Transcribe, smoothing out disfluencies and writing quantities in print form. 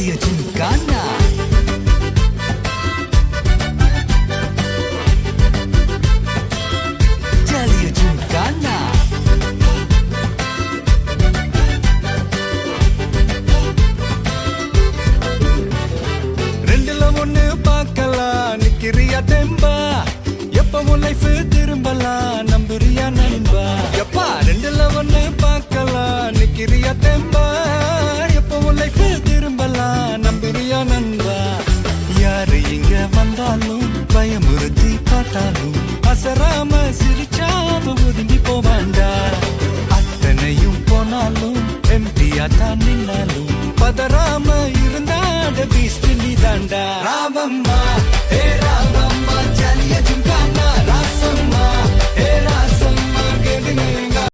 ஜலிய ஜிம்கானா ஜலிய ஜிம்கானா ரெண்டுல ஒண்ணு பார்க்கலாம் நிக்கிறியா தெம்பா எப்பவும் லைஃப் திரும்பலாம் நம்புறியா நண்பா எப்பா ரெண்டுல ஒண்ணு பார்க்கலாம் நிக்கிறியா தெம்பா எப்பவும் லைஃப் திரும்பலாம் நம்புறியா நண்பா யாரு இங்க வந்தாலும் பயமுறுத்தி பார்த்தாலும் அசராம சிரிச்சாம ஒதுங்கி போவாண்டா அத்தனையும் போனாலும் எம்டியா தான் நின்னாலும் பதறாம இருந்தாட பீஸ்ட் நீ தாண்டா ராமம்மா